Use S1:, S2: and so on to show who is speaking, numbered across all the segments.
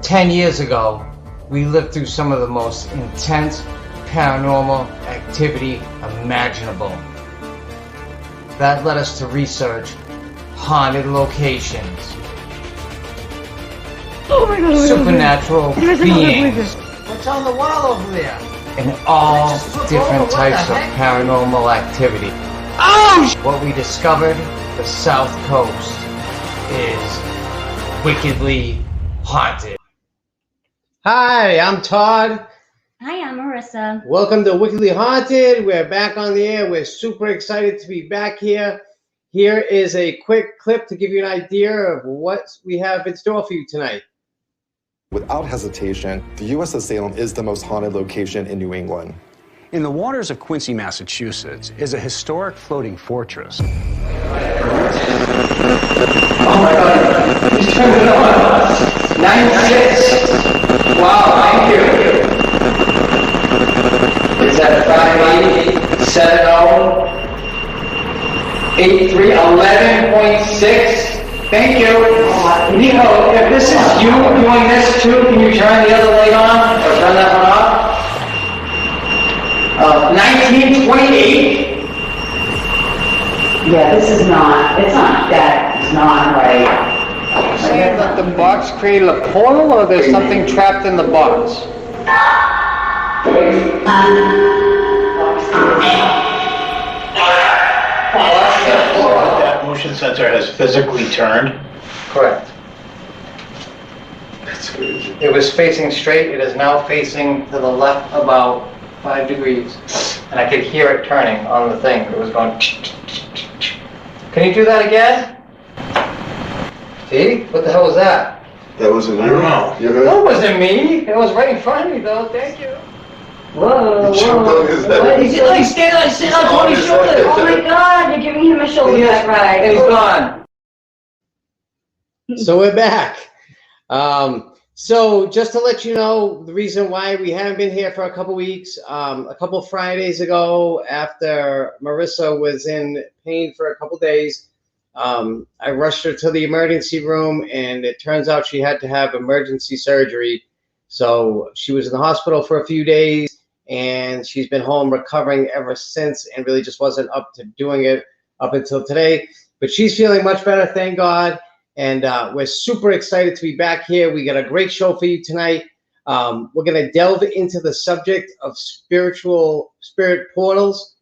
S1: 10 years ago, we lived through some of the most intense paranormal activity imaginable. That led us to research haunted locations, supernatural beings. What's on the wall over there? And all different types of paranormal activity. What we discovered, the South Coast is wickedly haunted. Hi, I'm Todd.
S2: Hi, I'm Marissa.
S1: Welcome to Wickedly Haunted. We're back on the air. We're super excited to be back here. Here is a quick clip to give you an idea of what we have in store for you tonight.
S3: Without hesitation, the USS Salem is the most haunted location in New England.
S4: In the waters of Quincy, Massachusetts, is a historic floating fortress.
S5: Oh my God, he's turned it on. 96. Wow, thank you. Is that 5870 11.6? Thank you. Nico, if this is you doing this too, can you turn the other light on or turn that one off? 1928.
S6: Yeah, this is not, it's not, that is not right.
S5: Are you saying that the box created a portal or there's something trapped in the box?
S7: That motion sensor has physically turned?
S5: Correct. It was facing straight, it is now facing to the left about 5 degrees. And I could hear it turning on the thing. It was going. Can you do that again? See? What the hell was that?
S3: That wasn't you?
S7: I don't know.
S5: That wasn't me. It was right in front of me though. Thank you.
S6: Whoa,
S3: What
S6: is it like stand on Tony's shoulders? Oh my God, you're giving him a shoulder back ride.
S5: And he's gone.
S1: So we're back. So just to let you know, the reason why we haven't been here for a couple weeks, a couple Fridays ago, after Marissa was in pain for a couple days, I rushed her to the emergency room, and it turns out she had to have emergency surgery. So she was in the hospital for a few days, and she's been home recovering ever since, and really just wasn't up to doing it up until today. But she's feeling much better, thank God. And we're super excited to be back here. We got a great show for you tonight. We're going to delve into the subject of spirit portals,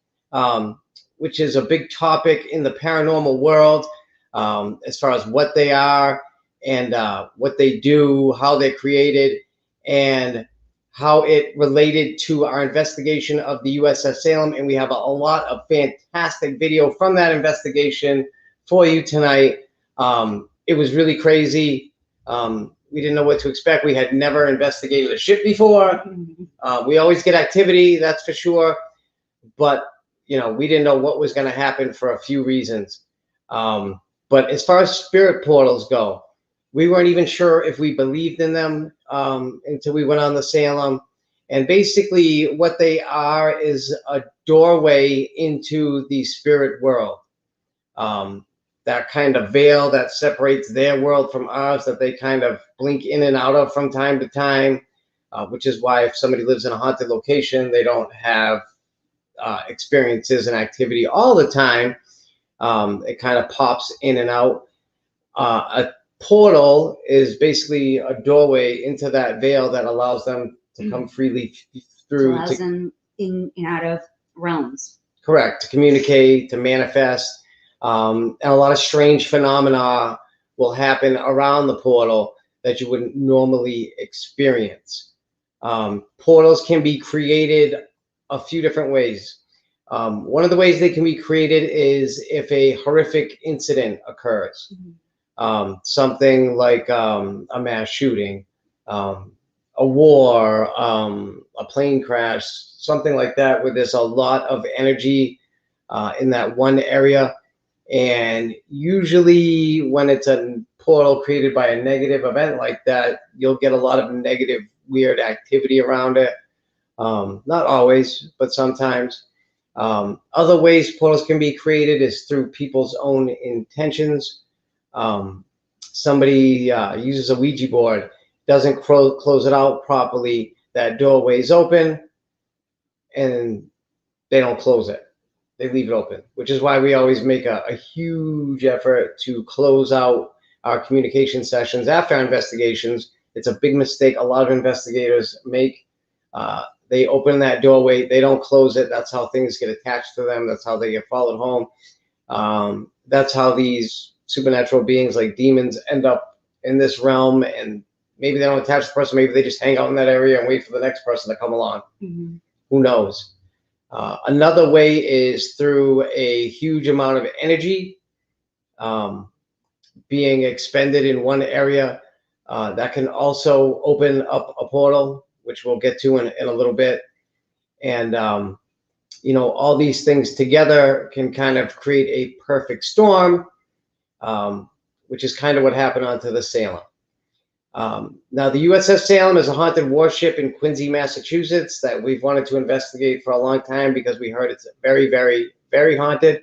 S1: which is a big topic in the paranormal world, as far as what they are and what they do, how they're created, and how it related to our investigation of the USS Salem. And we have a lot of fantastic video from that investigation for you tonight. It was really crazy. We didn't know what to expect. We had never investigated a ship before. We always get activity, that's for sure. But, you know, we didn't know what was going to happen for a few reasons. But as far as spirit portals go, we weren't even sure if we believed in them until we went on the Salem. And basically what they are is a doorway into the spirit world. That kind of veil that separates their world from ours, that they kind of blink in and out of from time to time, which is why if somebody lives in a haunted location, they don't have experiences and activity all the time. It kind of pops in and out. A portal is basically a doorway into that veil that allows them to come freely through.
S2: Allows them in and out of realms.
S1: Correct. To communicate, to manifest. And a lot of strange phenomena will happen around the portal that you wouldn't normally experience. Portals can be created a few different ways. One of the ways they can be created is if a horrific incident occurs. Something like a mass shooting, a war, a plane crash, something like that, where there's a lot of energy in that one area. And usually when it's a portal created by a negative event like that, you'll get a lot of negative, weird activity around it. Not always, but sometimes. Other ways portals can be created is through people's own intentions. Somebody uses a Ouija board doesn't close it out properly, that doorway's open and they don't close it. They leave it open, which is why we always make a huge effort to close out our communication sessions after our investigations. It's a big mistake a lot of investigators make. They open that doorway, they don't close it. That's how things get attached to them. That's how they get followed home. That's how these supernatural beings like demons end up in this realm, and maybe they don't attach to the person. Maybe they just hang out in that area and wait for the next person to come along. Mm-hmm. Who knows? Another way is through a huge amount of energy being expended in one area. That can also open up a portal, which we'll get to in a little bit. And, all these things together can kind of create a perfect storm, which is kind of what happened onto the Salem. Now, the USS Salem is a haunted warship in Quincy, Massachusetts that we've wanted to investigate for a long time because we heard it's very, very, very haunted.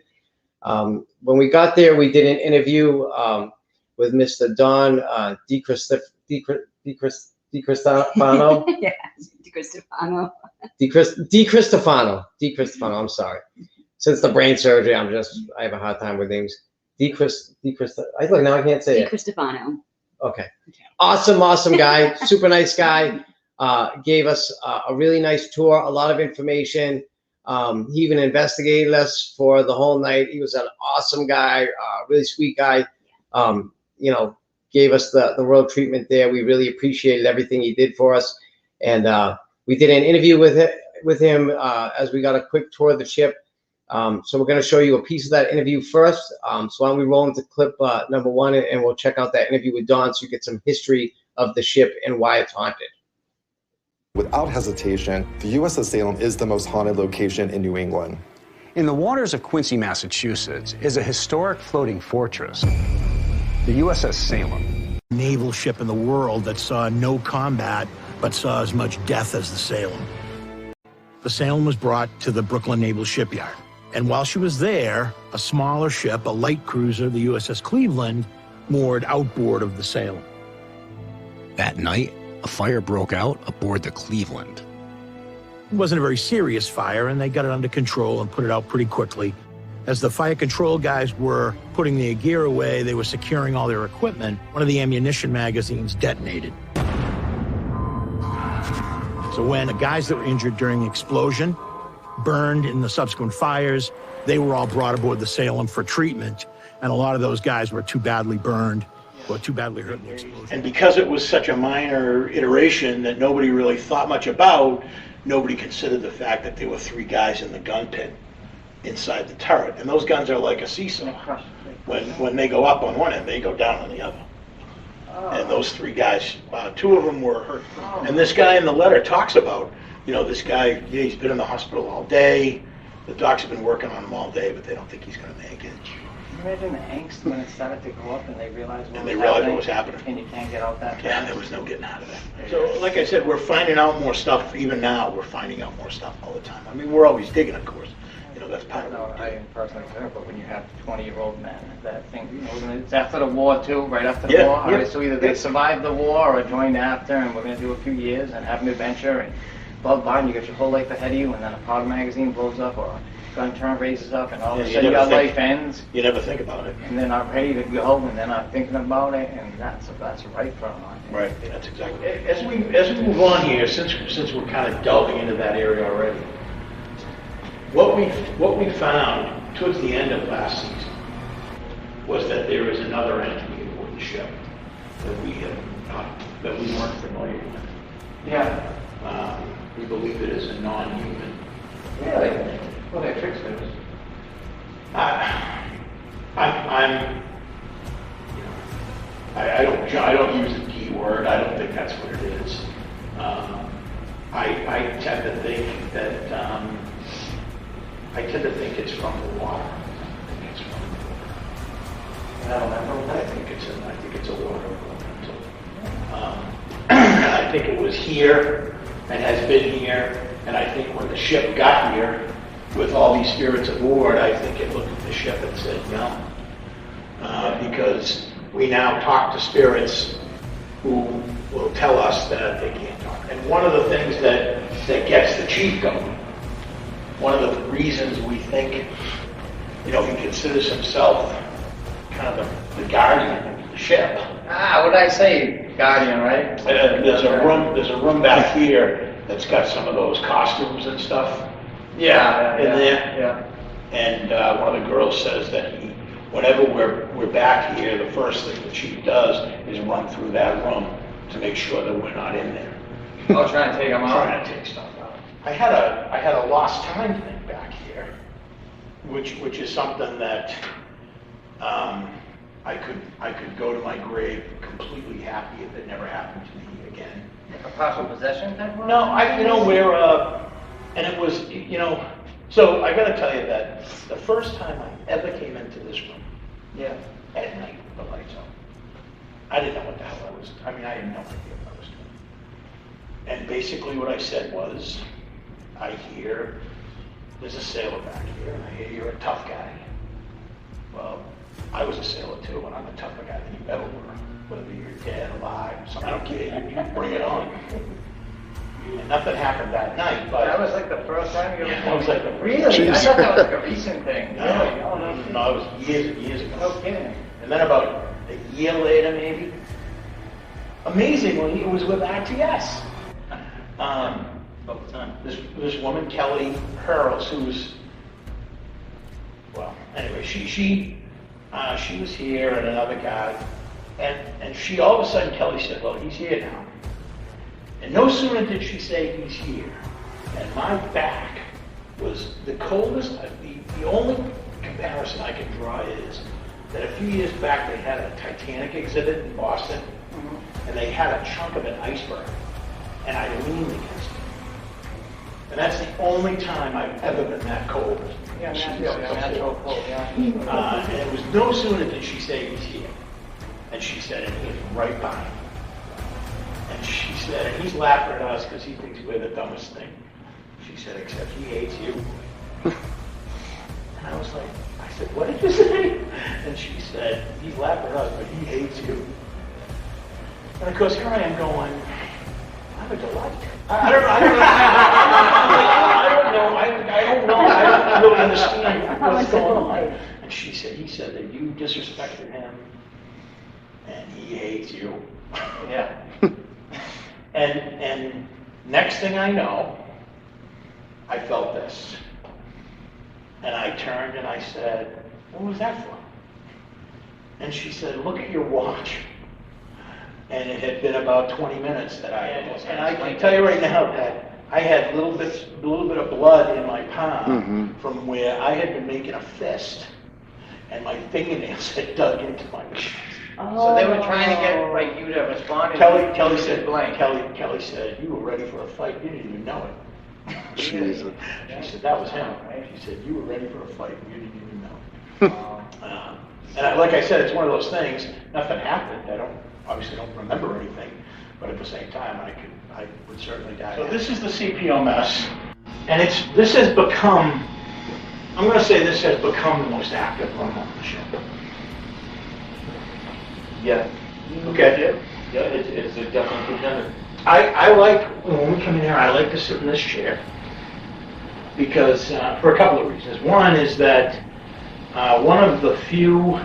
S1: When we got there, we did an interview with Mr. Don DiCristofano.
S2: Yeah, DiCristofano.
S1: DiCristofano, I'm sorry. Since the brain surgery, I have a hard time with names. DiCristofano. Now I can't say it.
S2: DiCristofano.
S1: Okay. Awesome guy. Super nice guy. Gave us a really nice tour, a lot of information. He even investigated us for the whole night. He was an awesome guy, really sweet guy. Gave us the world treatment there. We really appreciated everything he did for us. And we did an interview with him as we got a quick tour of the ship. So we're going to show you a piece of that interview first. So why don't we roll into clip number 1, and we'll check out that interview with Don so you get some history of the ship and why it's haunted.
S3: Without hesitation, the USS Salem is the most haunted location in New England.
S4: In the waters of Quincy, Massachusetts, is a historic floating fortress, the USS Salem.
S8: Naval ship in the world that saw no combat, but saw as much death as the Salem. The Salem was brought to the Brooklyn Naval Shipyard. And while she was there, a smaller ship, a light cruiser, the USS Cleveland, moored outboard of the Salem.
S9: That night, a fire broke out aboard the Cleveland.
S8: It wasn't a very serious fire, and they got it under control and put it out pretty quickly. As the fire control guys were putting their gear away, they were securing all their equipment, one of the ammunition magazines detonated. So when the guys that were injured during the explosion burned in the subsequent fires, they were all brought aboard the Salem for treatment, and a lot of those guys were too badly burned or too badly hurt in the explosion.
S7: And because it was such a minor iteration that nobody really thought much about, nobody considered the fact that there were 3 guys in the gun pit inside the turret. And those guns are like a seesaw. When they go up on one end, they go down on the other. And those 3 guys, 2 of them were hurt. And this guy in the letter talks about, this guy, he's been in the hospital all day. The docs have been working on him all day, but they don't think he's going to make it.
S5: Imagine the angst when it started to go up and they realized what
S7: was happening.
S5: And you can't get out that fast.
S7: Yeah, there was no getting out of that. So, like I said, we're finding out more stuff. Even now, we're finding out more stuff all the time. I mean, we're always digging, of course. That's part of it.
S5: I personally think, but when you have 20-year-old men, that thing, it's after the war too, right after the war.
S7: Yeah.
S5: So either they survived the war or joined after, and we're going to do a few years and have an adventure, and blah, blah, and you get your whole life ahead of you, and then a powder magazine blows up or a gun turret raises up, and all of a sudden your life ends.
S7: You never think about it.
S5: And then I'm ready to go, and then I'm thinking about it, and that's right for them.
S7: Right, that's exactly it. As we move on here, since we're kind of delving into that area already, what we found towards the end of last season was that there is another entity aboard the ship that we weren't familiar with.
S5: Yeah.
S7: We believe it is a non-human.
S5: Yeah. Well, they fixed it.
S7: I don't use the key word. I don't think that's what it is. I tend to think that. I tend to think it's from the water. I think it's a water elemental. I think it was here and has been here, and I think when the ship got here with all these spirits aboard, I think it looked at the ship and said no. Because we now talk to spirits who will tell us that they can't talk. And one of the things that gets the chief going, one of the reasons we think, he considers himself kind of the guardian of the ship.
S5: What did I say? Guardian, right?
S7: There's a room back here that's got some of those costumes and stuff.
S5: Yeah.
S7: In there.
S5: Yeah.
S7: And one of the girls says that whenever we're back here, the first thing the chief does is run through that room to make sure that we're not in there.
S5: Oh, trying to take them out.
S7: Trying to take stuff out. I had a lost time thing back here, which is something that I could go to my grave completely happy if it never happened to me again.
S5: Like a partial possession type one?
S7: No, and it was, so I got to tell you that the first time I ever came into this room, at night with the lights on, I didn't know what the hell I was. I had no idea what I was doing. And basically what I said was, I hear there's a sailor back here, and I hear you're a tough guy. Well, I was a sailor too, and I'm a tougher guy than you ever were. Whether you're dead, alive, something, I don't care. You bring it on. And nothing happened that night, but
S5: that was like the first time you ever.
S7: That was like the
S5: really? I thought that was like a recent thing.
S7: No, it was years and years ago.
S5: No kidding.
S7: And then about a year later, maybe, amazingly, it was with RTS. This woman, Kelly Hurls, who's, well, anyway, she was here and another guy, and she all of a sudden, Kelly said, well, he's here now. And no sooner did she say he's here, and my back was the coldest. The only comparison I can draw is that a few years back they had a Titanic exhibit in Boston, and they had a chunk of an iceberg, and I leaned against it. And that's the only time I've ever been that cold.
S5: Yeah, natural cold, yeah.
S7: And it was no sooner did she say he's here, and she said, and he's right by him. And she said, and he's laughing at us because he thinks we're the dumbest thing. She said, except he hates you. And I was like, I said, what did you say? And she said, he's laughing at us, but he hates you. And of course, here I am going, I'm a delight. I don't know. I don't really understand what's going on. And he said that you disrespected him, and he hates you.
S5: Yeah.
S7: And next thing I know, I felt this. And I turned and I said, what was that for? And she said, look at your watch. And it had been about 20 minutes that I had. And I can tell you right now that I had a little bit of blood in my palm from where I had been making a fist, and my fingernails had dug into my chest.
S5: So they were trying to get like you to respond.
S7: Kelly said, Kelly said, you were ready for a fight. You didn't even know it.
S3: Jesus.
S7: She said, that was him. She said, you were ready for a fight. You didn't even know it. Like I said, it's one of those things. Nothing happened. I obviously don't remember anything, but at the same time, I would certainly die. So this is the CPMS, and this has become. I'm going to say this has become the most active room on the ship.
S10: Yeah.
S7: Okay.
S10: Yeah, it's a definite contender.
S7: I like, when we come in here, I like to sit in this chair because, for a couple of reasons. One is that one of the few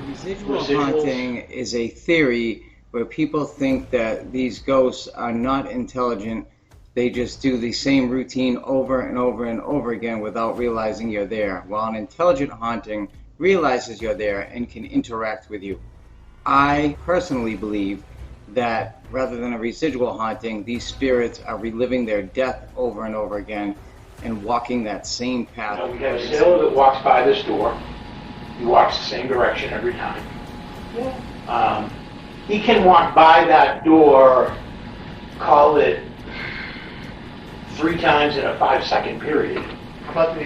S1: Residual haunting is a theory where people think that these ghosts are not intelligent. They just do the same routine over and over and over again without realizing you're there, while an intelligent haunting realizes you're there and can interact with you. I personally believe that rather than a residual haunting, these spirits are reliving their death over and over again and walking that same path.
S7: We have a sailor that walks by this door. He walks the same direction every time. Yeah. He can walk by that door, call it 3 times in a 5-second period.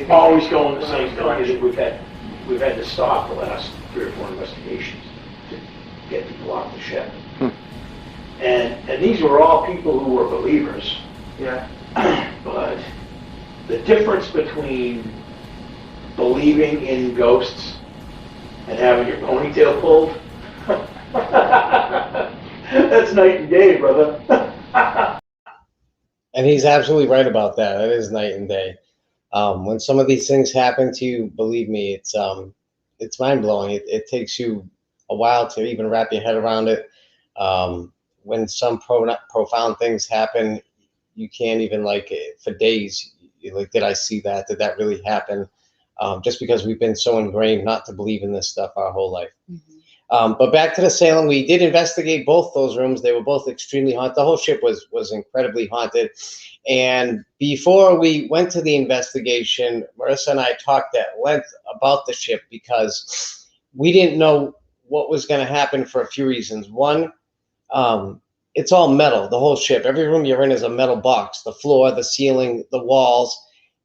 S7: Always going the same direction. We've had to stop the last 3 or 4 investigations to get people off the ship. And these were all people who were believers.
S5: Yeah.
S7: But the difference between believing in ghosts and having your ponytail pulled That's night and day, brother.
S1: And he's absolutely right about that. That is night and day. When some of these things happen to you, believe me, it's mind blowing. It takes you a while to even wrap your head around it. When some profound things happen, you can't even for days. You're like, did I see that? Did that really happen? Just because we've been so ingrained not to believe in this stuff our whole life. But back to the Salem, we did investigate both those rooms. They were both extremely haunted. The whole ship was incredibly haunted. And before we went to the investigation, Marissa and I talked at length about the ship because we didn't know what was going to happen for a few reasons. One, it's all metal, the whole ship. Every room you're in is a metal box, the floor, the ceiling, the walls.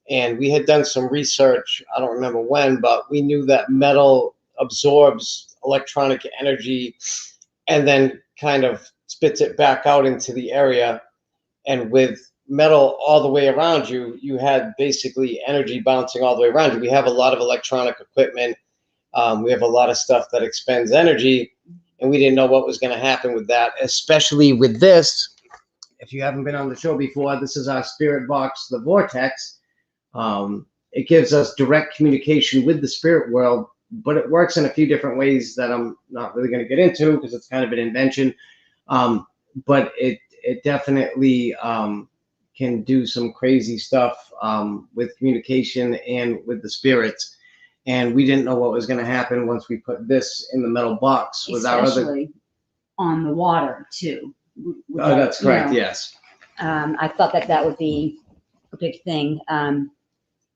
S1: And we had done some research, I don't remember when, but we knew that metal absorbs electronic energy and then kind of spits it back out into the area. And with metal all the way around you, you had basically energy bouncing all the way around you. We have a lot of electronic equipment. We have a lot of stuff that expends energy, and we didn't know what was going to happen with that, especially with this. If you haven't been on the show before, this is our spirit box, the Vortex. It gives us direct communication with the spirit world, but it works in a few different ways that I'm not really going to get into because it's kind of an invention. But it definitely can do some crazy stuff with communication and with the spirits. And we didn't know what was going to happen once we put this in the metal box with our other.
S2: Especially on the water too.
S1: Oh, that's correct. Yes.
S2: I thought that would be a big thing.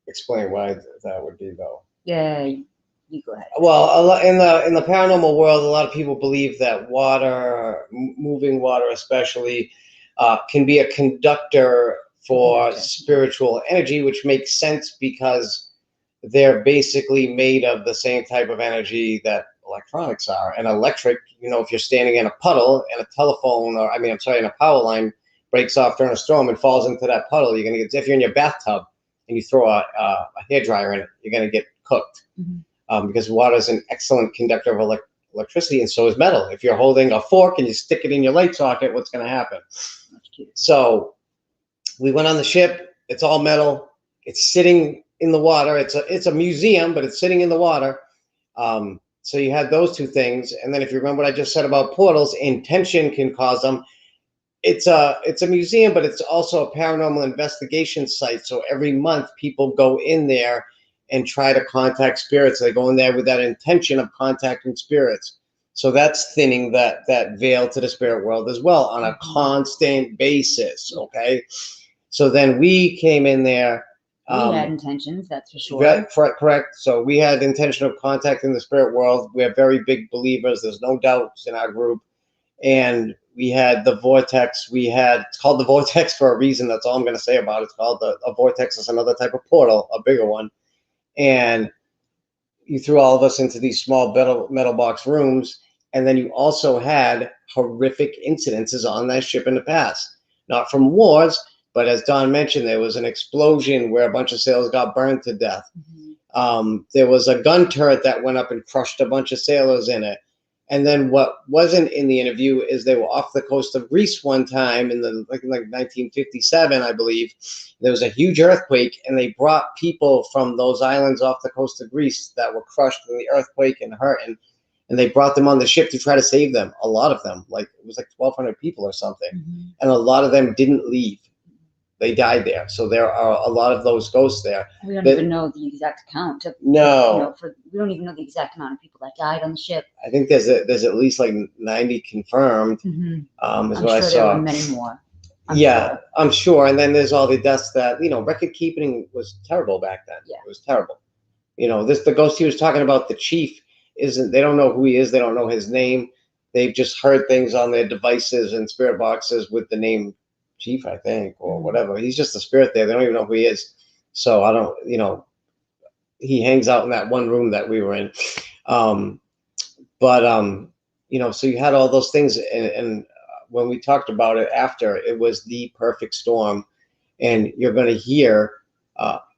S1: Explain why that would be, though.
S2: Yeah, you go ahead.
S1: Well, in the paranormal world, a lot of people believe that water, moving water especially, can be a conductor for spiritual energy, which makes sense because they're basically made of the same type of energy that electronics are. And electric, if you're standing in a puddle and a telephone, in a power line breaks off during a storm and falls into that puddle, you're going to get, if you're in your bathtub and you throw a hairdryer in it, you're going to get cooked. Because water is an excellent conductor of electricity, and so is metal. If you're holding a fork and you stick it in your light socket, what's going to happen? So we went on the ship. It's all metal. It's sitting in the water. It's a museum, but it's sitting in the water. So you had those two things. And then if you remember what I just said about portals, intention can cause them. It's a museum, but it's also a paranormal investigation site. So every month people go in there and try to contact spirits. They go in there with that intention of contacting spirits. So that's thinning that veil to the spirit world as well on a constant basis, okay? So then we came in there.
S2: We had intentions, that's for sure.
S1: Correct. So we had intention of contacting the spirit world. We're very big believers. There's no doubts in our group. And we had the Vortex. It's called the Vortex for a reason. That's all I'm going to say about it. It's called a Vortex is another type of portal, a bigger one. And you threw all of us into these small metal box rooms. And then you also had horrific incidences on that ship in the past. Not from wars, but as Don mentioned, there was an explosion where a bunch of sailors got burned to death. There was a gun turret that went up and crushed a bunch of sailors in it. And then what wasn't in the interview is they were off the coast of Greece one time in like 1957, I believe. There was a huge earthquake, and they brought people from those islands off the coast of Greece that were crushed in the earthquake and hurt, and they brought them on the ship to try to save them. A lot of them, it was like 1,200 people or something, and a lot of them didn't leave. They died there. So there are a lot of those ghosts there.
S2: We don't even know the exact count.
S1: We
S2: don't even know the exact amount of people that died on the ship.
S1: I think there's at least 90 confirmed. Is
S2: I'm
S1: what
S2: sure
S1: I saw.
S2: there were many more.
S1: I'm sure. And then there's all the deaths that record keeping was terrible back then. Yeah, it was terrible. The ghost he was talking about, the chief, they don't know who he is. They don't know his name. They've just heard things on their devices and spirit boxes with the name Chief, I think, or whatever. He's just a spirit there. They don't even know who he is. So I don't, he hangs out in that one room that we were in. So you had all those things. And when we talked about it after, it was the perfect storm. And you're going to hear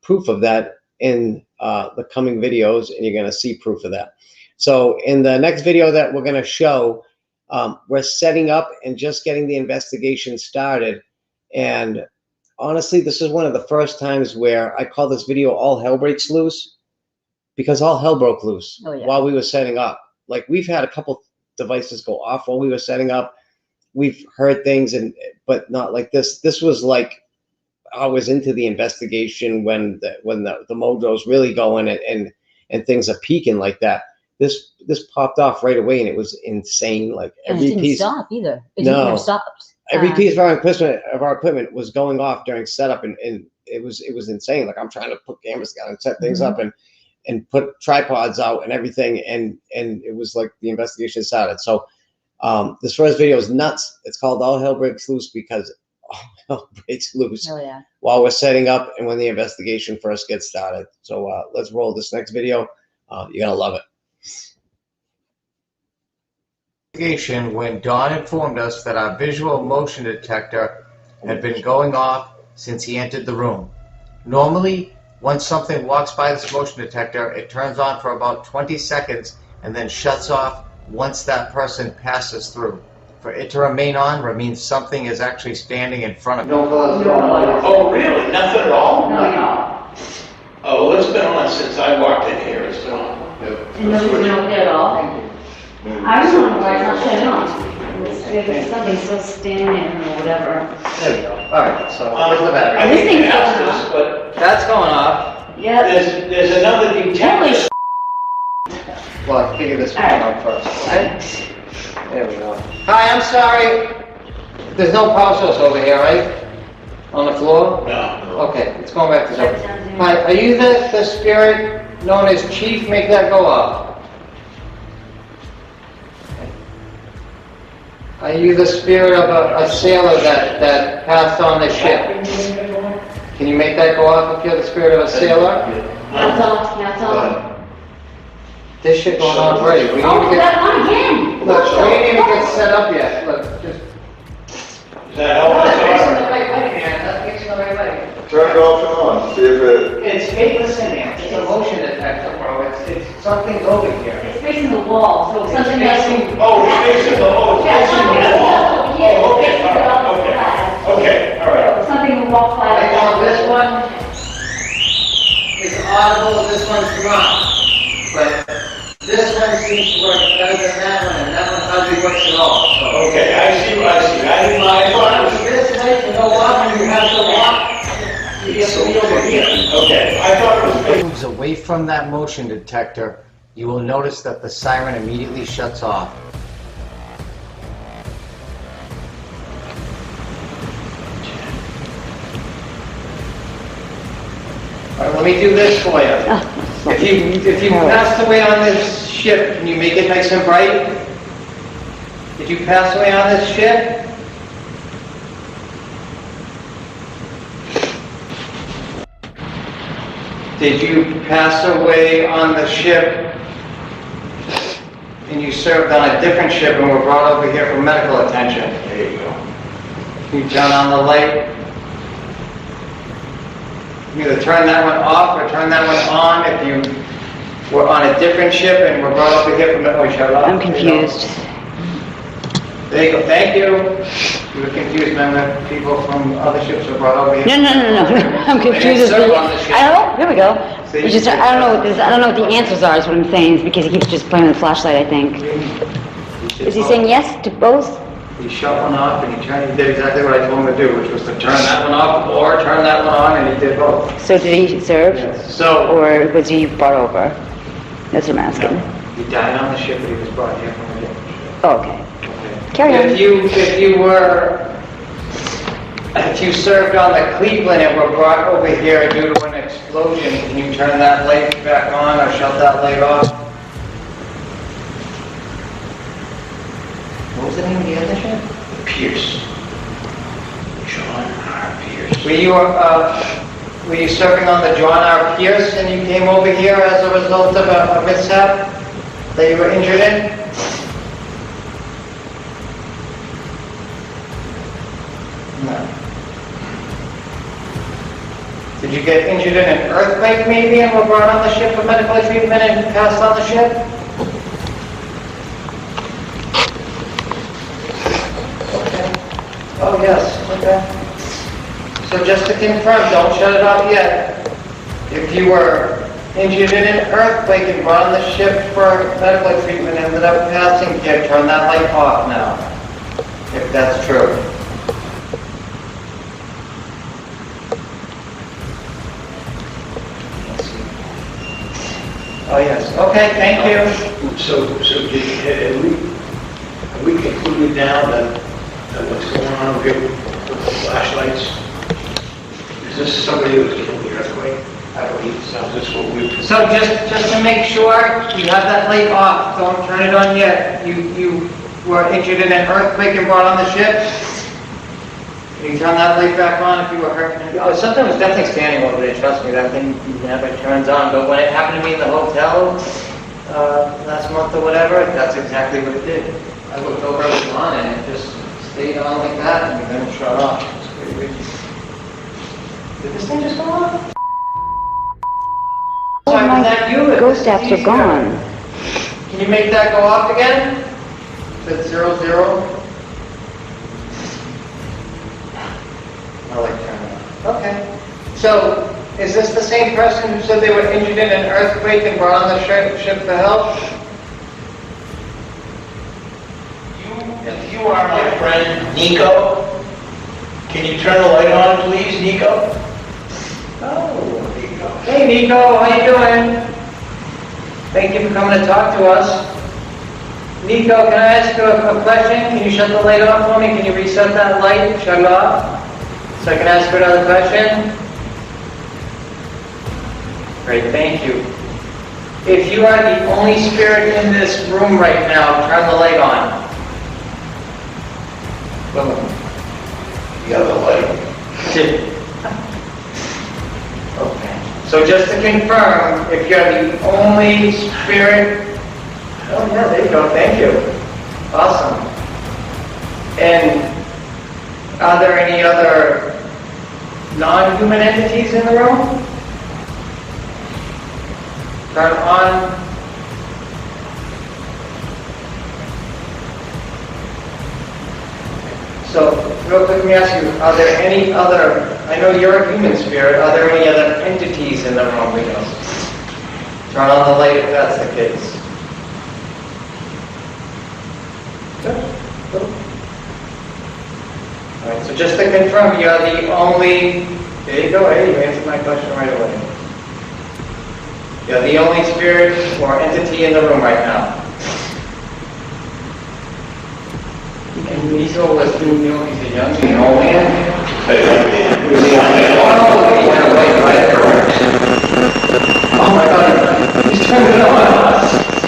S1: proof of that in the coming videos, and you're going to see proof of that. So in the next video that we're going to show, We're setting up and just getting the investigation started. And honestly, this is one of the first times where I call this video All Hell Breaks Loose, because all hell broke loose while we were setting up. Like, we've had a couple devices go off while we were setting up. We've heard things, but not like this. This was like hours into the investigation when the mojo's really going and things are peaking like that. This popped off right away, and it was insane. Like, every
S2: it didn't
S1: piece
S2: stop either. It
S1: No.
S2: never stopped.
S1: Every piece of our equipment was going off during setup, and it was insane. Like, I'm trying to put cameras down and set things up and put tripods out and everything, and it was like the investigation started. So this first video is nuts. It's called All Hell Breaks Loose because all hell breaks loose while we're setting up and when the investigation first gets started. So let's roll this next video. You're gonna love it.
S5: When Don informed us that our visual motion detector had been going off since he entered the room. Normally, once something walks by this motion detector, it turns on for about 20 seconds and then shuts off once that person passes through. For it to remain on means something is actually standing in front of it.
S7: Oh, really? Nothing at all?
S6: No.
S7: Oh, well, it's been on since I walked in here. It's been on.
S6: And nobody's been over there at all? I was wondering why it's not shutting on. There's something still standing there or whatever.
S5: There we go. All right, so where's the battery?
S7: I
S6: This
S7: hate
S6: thing's
S7: to ask
S6: going
S7: this, but
S5: That's going off.
S6: Yeah.
S7: there's another detector.
S5: Well, I figured this one
S6: All right.
S5: out first. Right? There we go. Hi, I'm sorry. There's no power source over here, right? On the floor?
S7: No.
S5: Okay, it's going back to zero. Hi, are you the spirit known as Chief? Make that go up. Are you the spirit of a sailor that passed on the ship? Can you make that go off if you're the spirit of a sailor?
S6: That's all.
S5: This shit going on already. We
S6: Oh,
S5: need to
S6: that
S5: get,
S6: on again.
S5: look, we didn't even get set up yet. Look, just.
S7: Is that all?
S5: That's facing the right way, man. That's facing the right way.
S11: Turn it off and on, see if it...
S5: It's faceless in there. It's a motion detector, bro. It's something's over here.
S6: It's facing the wall, so
S5: It's
S6: something
S5: facing-
S6: that's.
S7: Oh, it's facing the wall.
S6: Yeah, something that's
S7: Oh,
S6: over here.
S7: okay,
S6: It's
S7: all
S6: facing the
S7: right,
S6: outside.
S7: okay, all right.
S6: Something will walk by.
S5: Right now, this one is audible, this one's not. But this one seems to work better than that one, and that one hardly works at all. So.
S7: Okay, I see. I thought it was
S5: This way to go up, and you have to walk. You have to be over here.
S7: okay. I thought it was.
S5: Moves away from that motion detector, you will notice that the siren immediately shuts off. All right, let me do this for you. If you passed away on this ship, can you make it nice and bright? Did you pass away on this ship? Did you pass away on the ship and you served on a different ship and were brought over here for medical attention? There you go. Can you turn on the light? You either turn that one off or turn that one on if you were on a different ship and were brought over here for medical attention.
S2: I'm confused.
S5: There you go, thank you. You were confused, remember, people from other ships were brought over here.
S2: No. I'm confused.
S5: serve on the ship.
S2: I don't know. Here we go.
S5: See?
S2: It's just, I don't know what this, I don't know what the answers are, is what I'm saying, is because he keeps just playing with the flashlight, I think. Is he saying yes to both?
S5: He shut one off and he did exactly what I told him to do, which was to turn that one off or turn that one on, and he did both.
S2: So did he serve?
S5: Yes. So,
S2: Or was he brought over? That's what I'm asking.
S5: he died on the ship, but he was brought here from a different ship.
S2: Oh, okay. Carry on.
S5: If you served on the Cleveland and were brought over here due to an explosion, can you turn that light back on or shut that light off? What was the name of the other ship?
S7: Pierce. John R. Pierce.
S5: Were you serving on the John R. Pierce and you came over here as a result of a mishap that you were injured in? No. Did you get injured in an earthquake maybe and were brought on the ship for medical treatment and passed on the ship? Oh, yes, okay. So just to confirm, don't shut it off yet. If you were injured in an earthquake and brought on the ship for medical treatment and ended up passing, you can turn that light off now, if that's true. Oh, yes. Okay, thank you.
S7: So have we concluded now that what's going on here with the flashlights? Is this somebody who was killed in the earthquake? I believe so. Is this what we?
S5: So just to make sure, you have that light off. Don't turn it on yet. You were injured in an earthquake and brought on the ship. Can you turn that light back on if you were hurt? Oh, something was definitely standing over there. Trust me, that thing never turns on. But when it happened to me in the hotel last month or whatever, that's exactly what it did. I looked over, it was on, and it just stayed on like that, and then it shut off. It's pretty weird. Did this thing just go off?
S2: Oh, my ghost apps are gone.
S5: Can you make that go off again? It's 00. I like turning it off. Okay. So, is this the same person who said they were injured in an earthquake and brought on the ship for help?
S7: If you are my friend Nico, can you turn the light on, please, Nico?
S5: Oh, Nico. Hey, Nico, how you doing? Thank you for coming to talk to us. Nico, can I ask you a question? Can you shut the light off for me? Can you reset that light? Shut it off? So I can ask you another question? Great, thank you. If you are the only spirit in this room right now, turn the light on. Boom.
S7: The other light.
S5: Okay. So just to confirm, if you're the only spirit... Oh yeah, there you go, thank you. Awesome. And are there any other non-human entities in the room? Turn on. So, real quick, let me ask you, are there any other, I know you're a human spirit, are there any other entities in the room with us? Turn on the light if that's the case. Good. Good. All right, so just to confirm, you're the only, there you go, hey, you answered my question right away. You're the only spirit or entity in the room right now. And Nico was doing, he's a young man, old man? He was a young man. Oh, yeah, right, correct. Oh my God, he's turned it on.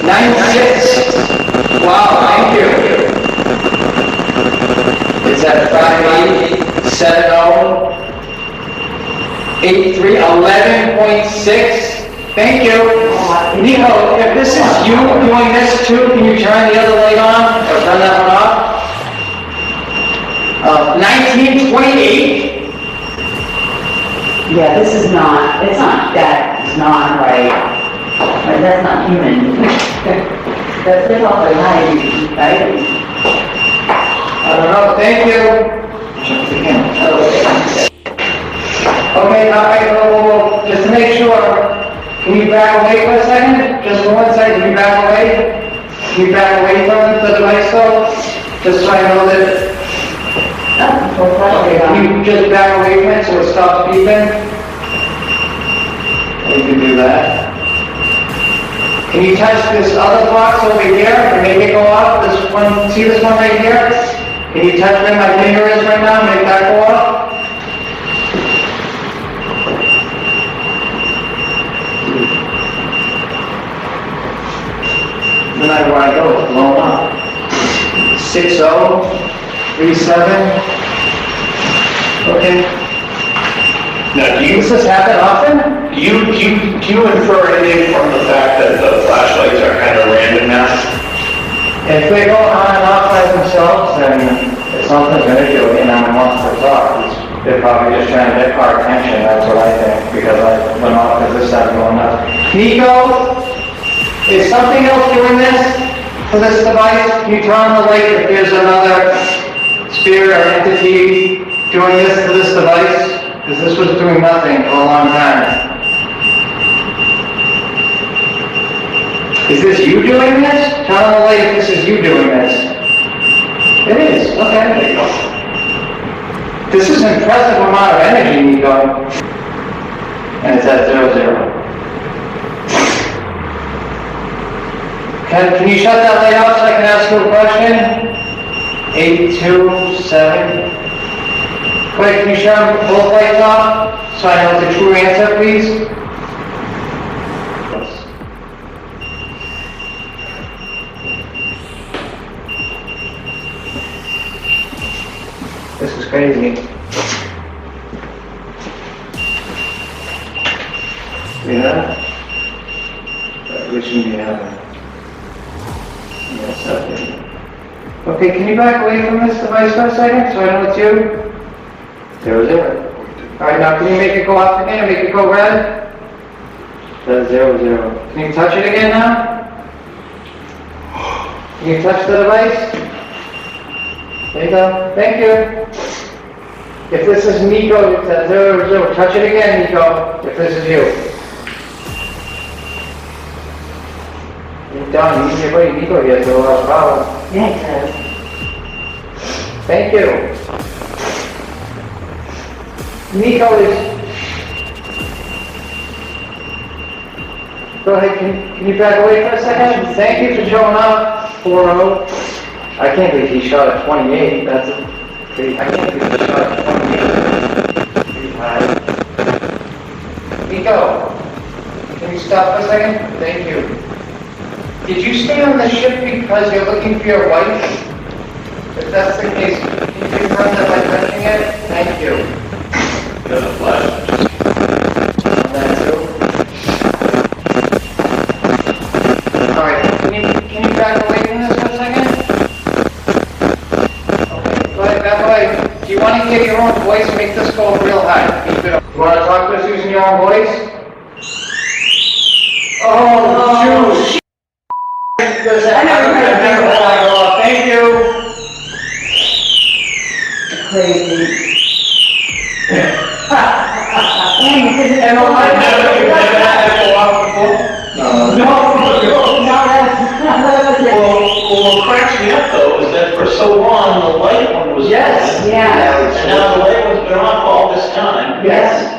S5: 9-6. Wow, thank you. It's at 5870 11.6. Thank you. Nico, if this is you doing this too, can you turn the other light on or turn that one off? 1928.
S2: Yeah, this is not, it's not, that is not right. Right, that's not human. That's probably hiding, right?
S5: I don't know, thank you. Okay, all right, well, just to make sure, can you back away for a second? Just for 1 second, can you back away? Can you back away from the device though? Just so I know that... Okay, can you just back away from it so it stops beeping? You can do that. Can you touch this other box over here and make it go off? This one, see this one right here? Can you touch where my finger is right now and make that go off? Then where I go, it's blown up. 6037. Okay.
S7: Now,
S5: Does this happen often?
S7: do you infer anything from the fact that the flashlights are kind of random now?
S5: If they go on and off by themselves, then it's something going to do it, and I'm a monster talk. They're probably just trying to get our attention, that's what I think, because I went off because this started going up. Nico, is something else doing this for this device? Can you turn on the light if there's another spirit or entity doing this to this device? Because this was doing nothing for a long time. Is this you doing this? Tell the lady if this is you doing this. It is. Okay. There you go. This is an impressive amount of energy, Nico. And it's at 0, 0. Can you shut that light off so I can ask you a question? 8, 2, 7. Wait, can you shut both lights off so I know the true answer, please? This is crazy. Yeah? Which one do you have? Yes, okay. Okay, can you back away from this device for a second so I know it's you? 0, 0. Alright, now can you make it go off again? Make it go red? That's 0, 0. Can you touch it again now? Can you touch the device? There you go. Thank you. If this is Nico, it's at 0, 0. Touch it again, Nico, if this is you. You're done. You need your buddy Nico here to a lot of problems.
S2: Yeah, it does.
S5: Thank you. Nico is... Go ahead, can you back away for a second? Thank you for showing up. 4-0. I can't believe he shot at 28. That's pretty... I can't believe he shot at 28. Pretty high. Nico, can you stop for a second? Thank you. Did you stay on the ship because you're looking for your wife? If that's the case, can you confirm that by touching it? Thank you.
S10: Got a flash.
S5: That too. Alright, can you back away from this for a second? Okay, go ahead, back away. Do you want to hear your own voice? Make this go real high. Keep it up. You want to talk to us using your own voice? Oh, shoot! Thank you.
S2: Crazy.
S7: And all I never had to go off before? No, what cracks me up though is that for so long, the light one was.
S5: Yes.
S7: on.
S2: Yeah.
S7: And now the light one's been off all this time.
S5: Yes.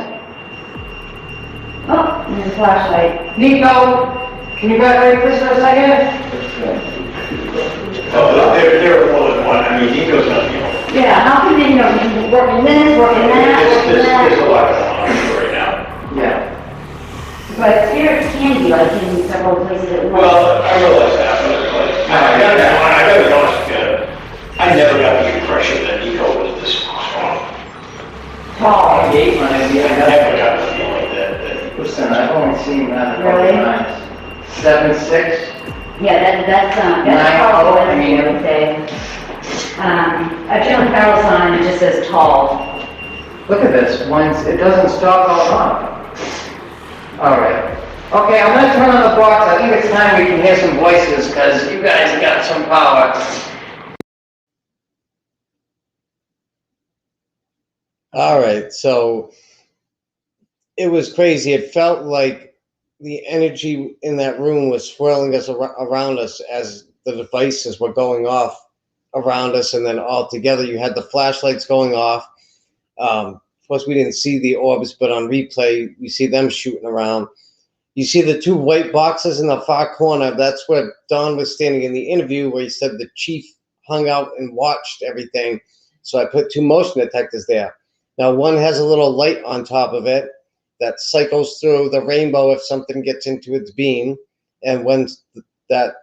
S2: Oh, and there's a flashlight.
S5: Nico, can you back away this for a second?
S7: Oh, there are more than one. I mean, Nico's not,
S2: Yeah, how can they, working this, working that, working
S7: there's a
S2: that?
S7: lot going on right now.
S5: Yeah.
S2: But spirits can be like in several places at once.
S7: Well, I realize that, but I gotta be honest with you. I never got the impression that Nico was this strong.
S2: Tall.
S7: I never got the feeling that.
S5: Listen, I've only seen that a
S2: Really?
S5: couple times. 7, 6.
S2: Yeah, that's
S5: Nine,
S2: powerful
S5: oh, I
S2: energy,
S5: mean-
S2: I would say. I found Carol sign, it just says tall.
S5: Look at this. It doesn't stop all along. All right. Okay, I'm gonna turn on the box. I think it's time we can hear some voices because you guys have got some power.
S1: All right, so it was crazy. It felt like the energy in that room was swirling us around us as the devices were going off around us, and then all together you had the flashlights going off. Of course, we didn't see the orbs, but on replay, we see them shooting around. You see the 2 white boxes in the far corner. That's where Don was standing in the interview where he said the chief hung out and watched everything. So I put 2 motion detectors there. Now, one has a little light on top of it that cycles through the rainbow if something gets into its beam. And when that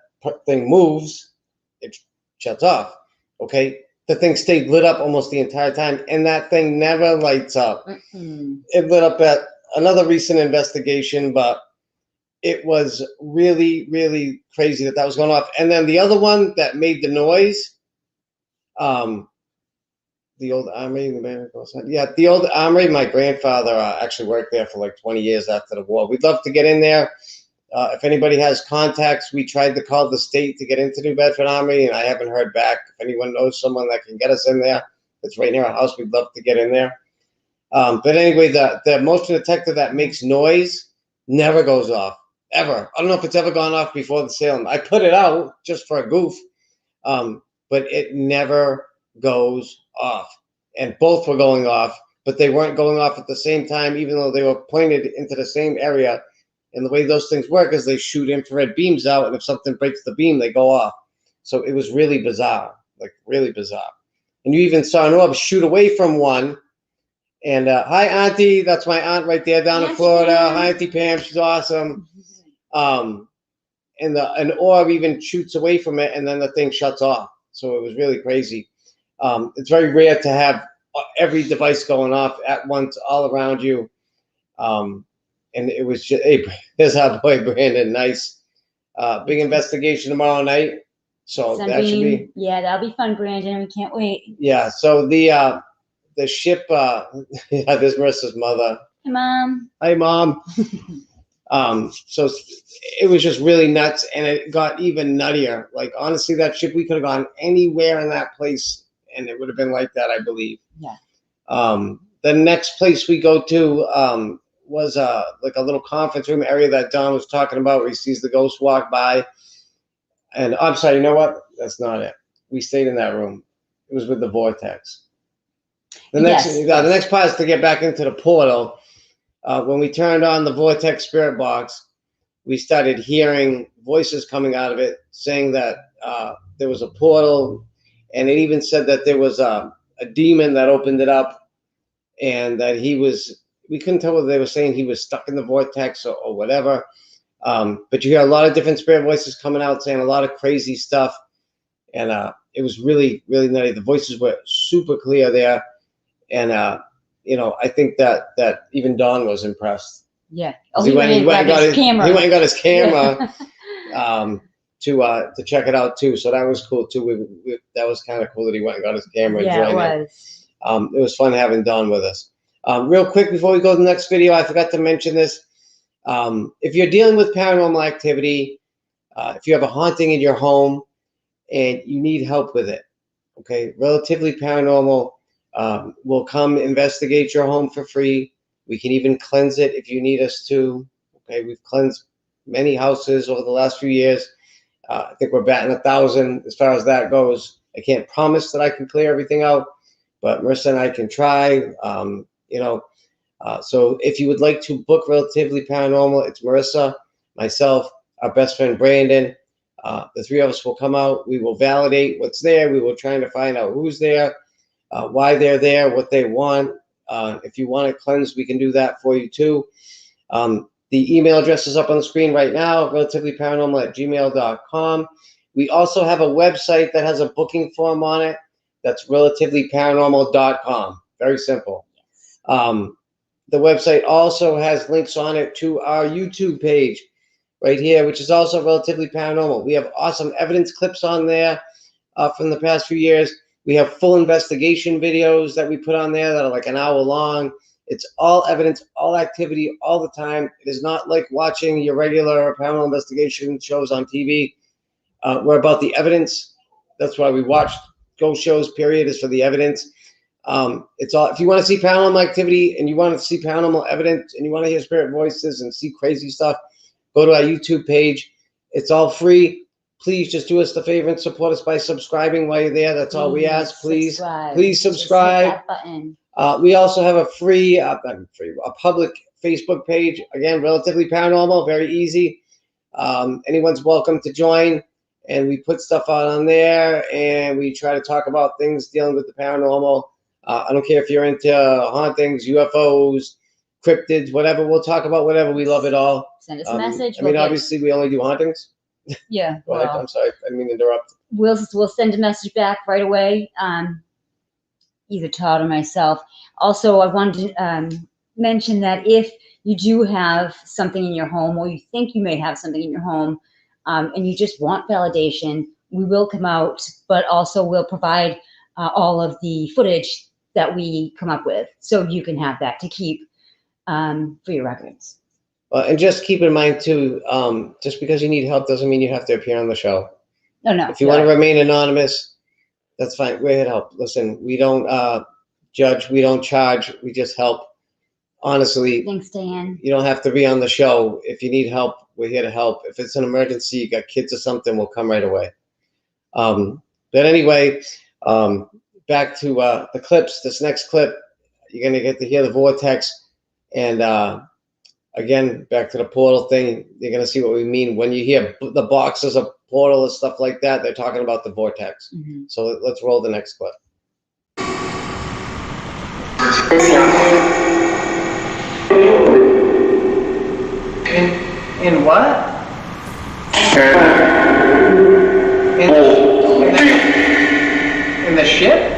S1: thing moves, it shuts off. Okay? The thing stayed lit up almost the entire time, and that thing never lights up. It lit up at another recent investigation, but it was really, really crazy that was going off. And then the other one that made the noise, the old armory, the old armory. My grandfather actually worked there for like 20 years after the war. We'd love to get in there If anybody has contacts, we tried to call the state to get into New Bedford Army, and I haven't heard back. If anyone knows someone that can get us in there, it's right near our house, we'd love to get in there. But anyway, the motion detector that makes noise never goes off, ever. I don't know if it's ever gone off before the Salem. I put it out just for a goof, but it never goes off. And both were going off, but they weren't going off at the same time, even though they were pointed into the same area. And the way those things work is they shoot infrared beams out, and if something breaks the beam, they go off. So it was really bizarre, like really bizarre. And you even saw Norb shoot away from one. And hi, Auntie. That's my aunt right there down in Florida. Hi, Auntie Pam. She's awesome. And an orb even shoots away from it, and then the thing shuts off. So it was really crazy. It's very rare to have every device going off at once all around you. And it was just, hey, here's our boy Brandon. Nice. Big investigation tomorrow night. So that should be.
S6: Yeah, that'll be fun, Brandon. We can't wait.
S1: Yeah. So the ship, yeah, there's Marissa's mother.
S6: Hey, Mom.
S1: Hi, Mom. So it was just really nuts, and it got even nuttier. Like, honestly, that ship, we could have gone anywhere in that place, and it would have been like that, I believe.
S6: Yeah.
S1: The next place we go to was like a little conference room area that Don was talking about, where he sees the ghost walk by. And I'm sorry, you know what? That's not it. We stayed in that room. It was with the vortex. The next part is to get back into the portal. When we turned on the vortex spirit box, we started hearing voices coming out of it saying that there was a portal, and it even said that there was a demon that opened it up, and that we couldn't tell whether they were saying he was stuck in the vortex or whatever. But you hear a lot of different spirit voices coming out saying a lot of crazy stuff, and it was really, really nutty. The voices were super clear there, and I think that even Don was impressed.
S6: Yeah.
S1: He went and got his camera. He went and got his camera to check it out too. So that was cool too. That was kind of cool that he went and got his camera.
S6: Yeah, it was.
S1: It was fun having Don with us. Real quick before we go to the next video, I forgot to mention this. If you're dealing with paranormal activity, if you have a haunting in your home and you need help with it, okay, Relatively Paranormal will come investigate your home for free. We can even cleanse it if you need us to. Okay, we've cleansed many houses over the last few years. I think we're batting 1,000 as far as that goes. I can't promise that I can clear everything out, but Marissa and I can try. So if you would like to book Relatively Paranormal, it's Marissa, myself, our best friend Brandon. The three of us will come out. We will validate what's there. We will try to find out who's there, why they're there, what they want. If you want to cleanse, we can do that for you too. The email address is up on the screen right now, relativelyparanormal@gmail.com. We also have a website that has a booking form on it. That's relativelyparanormal.com. Very simple. The website also has links on it to our YouTube page right here, which is also Relatively Paranormal. We have awesome evidence clips on there from the past few years. We have full investigation videos that we put on there that are like an hour long. It's all evidence, all activity, all the time. It is not like watching your regular paranormal investigation shows on TV. We're about the evidence. That's why we watch ghost shows, period, is for the evidence. It's all, if you want to see paranormal activity and you want to see paranormal evidence and you want to hear spirit voices and see crazy stuff, go to our YouTube page. It's all free. Please just do us the favor and support us by subscribing while you're there. That's all we ask. Please subscribe.
S6: Just hit that button.
S1: We also have a free, a public Facebook page. Again, Relatively Paranormal, very easy. Anyone's welcome to join. And we put stuff out on there, and we try to talk about things dealing with the paranormal. I don't care if you're into hauntings, UFOs, cryptids, whatever. We'll talk about whatever. We love it all.
S6: Send us a message.
S1: Obviously, we only do hauntings.
S6: Yeah.
S1: Go ahead. I'm sorry. I didn't mean to interrupt.
S6: We'll send a message back right away, either Todd or myself. Also, I wanted to mention that if you do have something in your home, or you think you may have something in your home, and you just want validation, we will come out, but also we'll provide all of the footage that we come up with, so you can have that to keep for your records.
S1: And just keep in mind too, just because you need help doesn't mean you have to appear on the show.
S6: No.
S1: If you want to remain anonymous, that's fine. We're here to help. Listen, we don't judge, we don't charge, we just help. Honestly,
S6: Thanks, Diane.
S1: you don't have to be on the show. If you need help, we're here to help. If it's an emergency, you got kids or something, we'll come right away. But anyway, back to the clips. This next clip, you're going to get to hear the vortex. And again, back to the portal thing, you're going to see what we mean. When you hear the boxes of portal and stuff like that, they're talking about the vortex. Mm-hmm. So let's roll the next clip.
S5: In what? In the ship?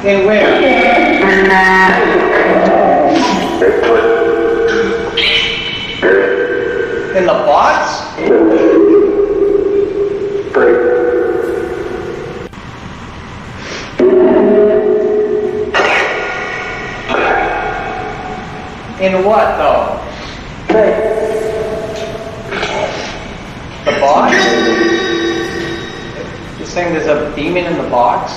S5: In where? In the box? In what, though? The box? You're saying there's a demon in the box?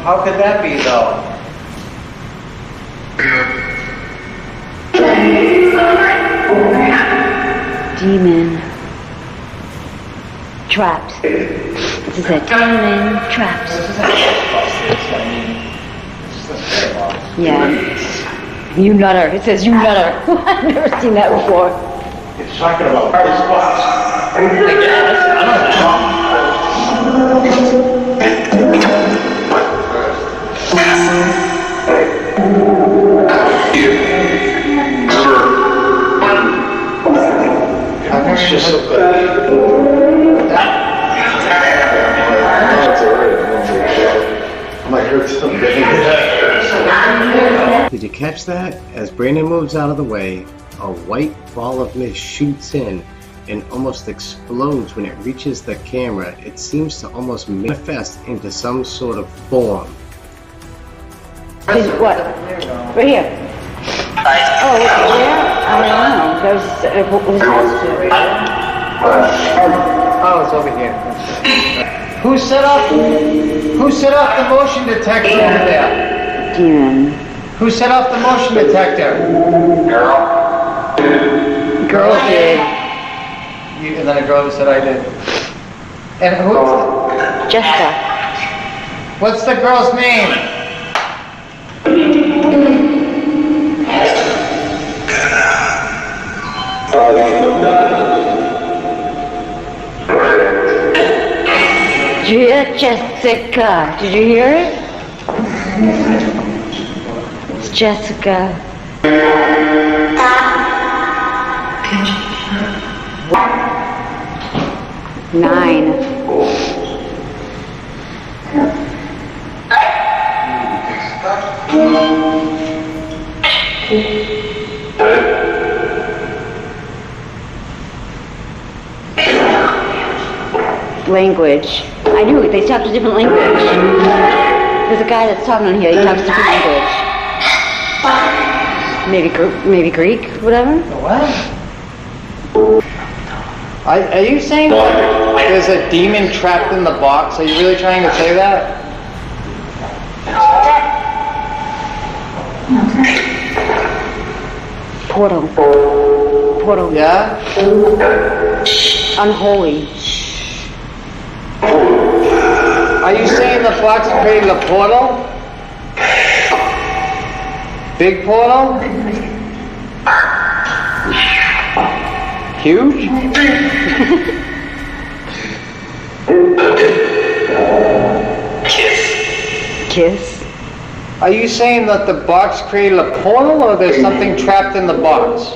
S5: How could that be, though?
S6: Demon. Trapped. This is a demon trapped. Yeah. You nutter. It says you nutter. I've never seen that before.
S7: It's talking about this box.
S5: I guess. I don't know.
S7: It's just so good.
S1: Did you catch that? As Brandon moves out of the way, a white ball of mist shoots in and almost explodes when it reaches the camera. It seems to almost manifest into some sort of form.
S6: Is what? Right here. Oh, yeah? I don't know. What was
S5: Oh, it's over here. Who set up the motion detector over there?
S6: Demon.
S5: Who set off the motion detector? Girl did. And then a girl said I did. And who?
S6: Jessica.
S5: What's the girl's name?
S6: Jessica. Did you hear it? It's Jessica. Nine. Language. I knew they talked a different language. There's a guy that's talking on here. He talks a different language. Maybe Greek, whatever.
S5: What? Are you saying there's a demon trapped in the box? Are you really trying to say that?
S6: Portal.
S5: Yeah?
S6: Unholy.
S5: Are you saying the box created a portal? Big portal? Huge?
S6: Kiss.
S5: Are you saying that the box created a portal, or there's something trapped in the box?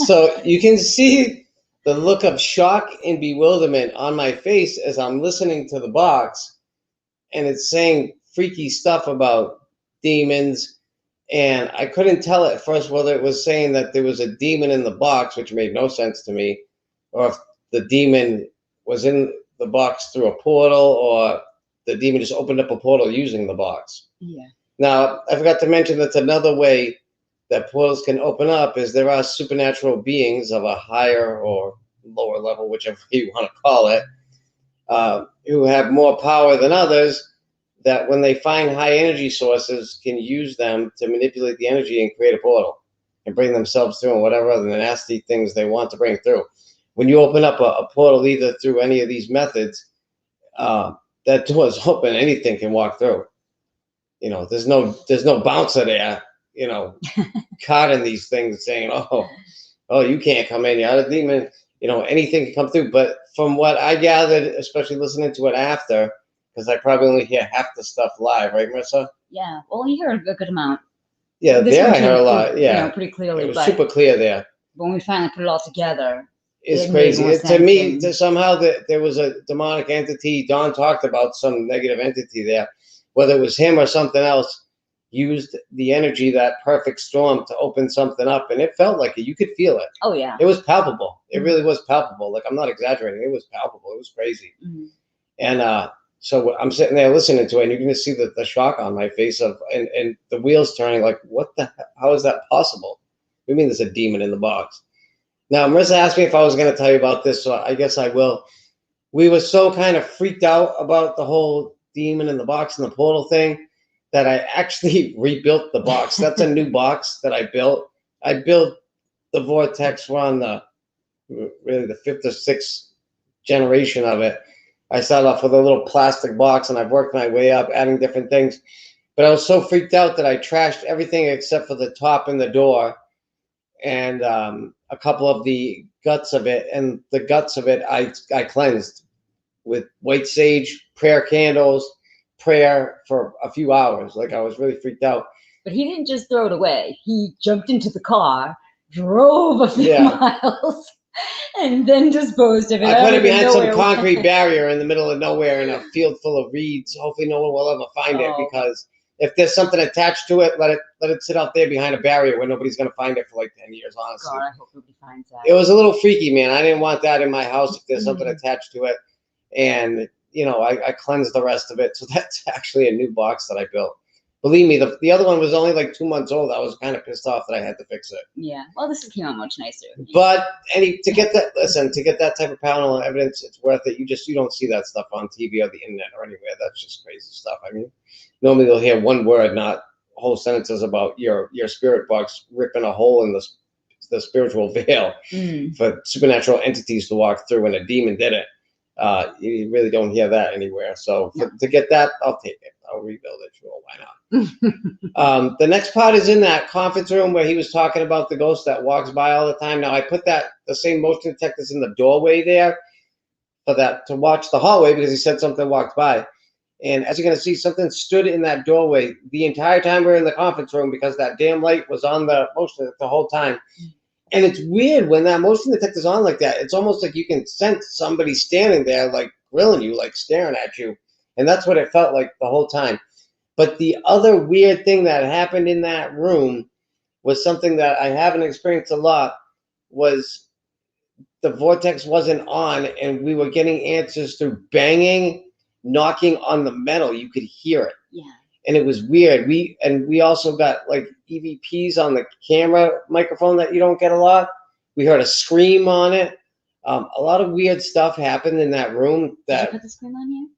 S1: So you can see the look of shock and bewilderment on my face as I'm listening to the box, and it's saying freaky stuff about demons, and I couldn't tell at first whether it was saying that there was a demon in the box, which made no sense to me, or if the demon was in the box through a portal, or the demon just opened up a portal using the box.
S6: Yeah.
S1: Now, I forgot to mention that's another way that portals can open up is there are supernatural beings of a higher or lower level, whichever you want to call it, who have more power than others, that when they find high energy sources can use them to manipulate the energy and create a portal and bring themselves through and whatever other nasty things they want to bring through. When you open up a portal either through any of these methods, that door is open, anything can walk through. You know, there's no bouncer there, you know, caught in these things saying, oh, you can't come in, you're a demon, you know, anything can come through. But from what I gathered, especially listening to it after, because I probably only hear half the stuff live, right, Marissa?
S6: Yeah. Well, you heard a good amount.
S1: Yeah,
S6: This
S1: there
S6: one
S1: I heard a
S6: came
S1: lot.
S6: through,
S1: Yeah,
S6: you know, pretty clearly.
S1: it was
S6: but
S1: super clear there.
S6: when we finally put it all together,
S1: It's
S6: it made
S1: crazy.
S6: more
S1: To
S6: sense
S1: me,
S6: and-
S1: somehow there was a demonic entity. Don talked about some negative entity there, whether it was him or something else, used the energy, that perfect storm, to open something up, and it felt like it. You could feel it.
S6: Oh yeah.
S1: It was palpable. It really was palpable. Like, I'm not exaggerating. It was palpable. It was crazy.
S6: Mm-hmm.
S1: And so I'm sitting there listening to it, and you can just see the shock on my face of and the wheels turning. Like, what the? How is that possible? What do you mean there's a demon in the box? Now, Marissa asked me if I was going to tell you about this, so I guess I will. We were so kind of freaked out about the whole demon in the box and the portal thing that I actually rebuilt the box. That's a new box that I built. I built the Vortex. We're on really the 5th or 6th generation of it. I started off with a little plastic box, and I've worked my way up, adding different things. But I was so freaked out that I trashed everything except for the top and the door, and a couple of the guts of it. And the guts of it I cleansed with white sage, prayer candles, prayer for a few hours. Like, I was really freaked out.
S6: But he didn't just throw it away. He jumped into the car, drove a few miles, and then disposed of it.
S1: I put it behind some
S6: it
S1: concrete barrier in the middle of nowhere in a field full of reeds. Hopefully no one will ever find it, because if there's something attached to it, let it sit out there behind a barrier where nobody's going to find it for like 10 years, honestly.
S6: God, I hope nobody finds that.
S1: It was a little freaky, man. I didn't want that in my house if there's something attached to it. And, you know, I cleansed the rest of it. So that's actually a new box that I built. Believe me, the other one was only like 2 months old. I was kind of pissed off that I had to fix it.
S6: Yeah. Well, this came out much nicer.
S1: But to get that type of paranormal evidence, it's worth it. You don't see that stuff on TV or the internet or anywhere. That's just crazy stuff. I mean, normally you'll hear one word, not whole sentences about your spirit box ripping a hole in the spiritual veil for supernatural entities to walk through, and a demon did it. You really don't hear that anywhere. So to get that, I'll take it. I'll rebuild it. Sure, why not? The next part is in that conference room where he was talking about the ghost that walks by all the time. Now, I put the same motion detectors in the doorway there for that to watch the hallway, because he said something walked by. And as you're going to see, something stood in that doorway the entire time we were in the conference room, because that damn light was on the motion the whole time. And it's weird when that motion detector's on like that. It's almost like you can sense somebody standing there, like grilling you, like staring at you. And that's what it felt like the whole time. But the other weird thing that happened in that room was something that I haven't experienced a lot, was the vortex wasn't on, and we were getting answers through banging, knocking on the metal. You could hear it.
S6: Yeah.
S1: And it was weird. We also got like EVPs on the camera microphone that you don't get a lot. We heard a scream on it. A lot of weird stuff happened in that room.
S6: Did you put the scream on here?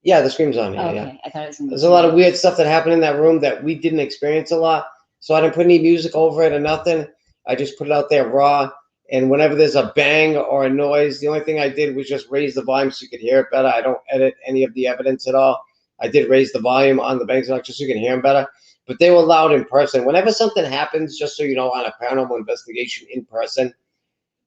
S1: Yeah, the scream's on here.
S6: Oh, okay.
S1: Yeah.
S6: I thought it was.
S1: There's a lot of weird stuff that happened in that room that we didn't experience a lot. So I didn't put any music over it or nothing. I just put it out there raw. And whenever there's a bang or a noise, the only thing I did was just raise the volume so you could hear it better. I don't edit any of the evidence at all. I did raise the volume on the bangs just so you can hear them better. But they were loud in person. Whenever something happens, just so you know, on a paranormal investigation in person,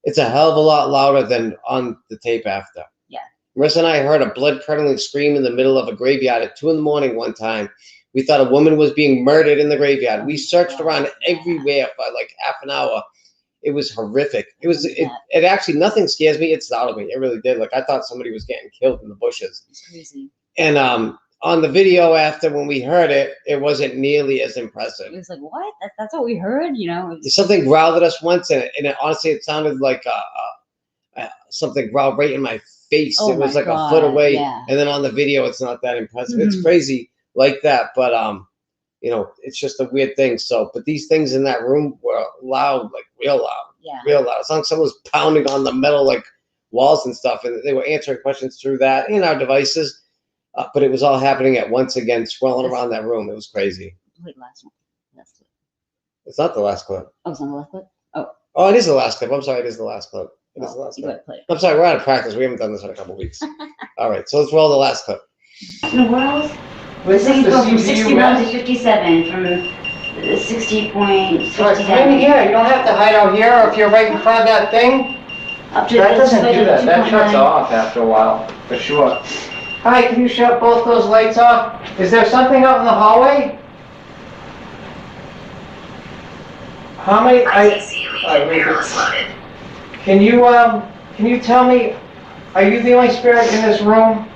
S1: it's a hell of a lot louder than on the tape after.
S6: Yeah.
S1: Marissa and I heard a blood-curdling scream in the middle of a graveyard at 2 a.m. one time. We thought a woman was being murdered in the graveyard. We searched around everywhere for like half an hour, It was horrific. It actually, nothing scares me. It startled me. It really did. Like, I thought somebody was getting killed in the bushes.
S6: It's crazy.
S1: And on the video after, when we heard it, it wasn't nearly as impressive.
S6: It was like, what? That's what we heard, you know?
S1: Something growled at us once, and honestly, it sounded like something growled right in my face.
S6: Oh
S1: it was
S6: my
S1: like
S6: God,
S1: a foot away.
S6: yeah.
S1: And then on the video, it's not that impressive. It's crazy like that. But, you know, it's just a weird thing. So, but these things in that room were loud, like real loud.
S6: Yeah.
S1: Real loud. It's like someone was pounding on the metal, like walls and stuff. And they were answering questions through that in our devices. But it was all happening at once again, swirling around that room. It was crazy.
S6: Wait, last one. Last clip.
S1: It's not the last clip.
S6: Oh, it's not the last clip? Oh.
S1: Oh, it is the last clip. I'm sorry, it is the last clip. It is the last
S6: You
S1: clip.
S6: gotta play it.
S1: I'm sorry, we're out of practice. We haven't done this in a couple weeks. All right, so let's roll the last clip.
S6: In the world?
S5: This
S6: This
S5: is
S6: thing
S5: the
S6: goes from
S5: CBU
S6: 61 to
S5: West.
S6: 57, from 60.57.
S5: Come in here. You don't have to hide out here, or if you're right in front of that thing.
S6: Up to
S5: That doesn't do that. That
S6: 2.9.
S5: shuts off after a while, for sure. Hi, can you shut both those lights off? Is there something out in the hallway? How many? Can you tell me? Are you the only spirit in this room?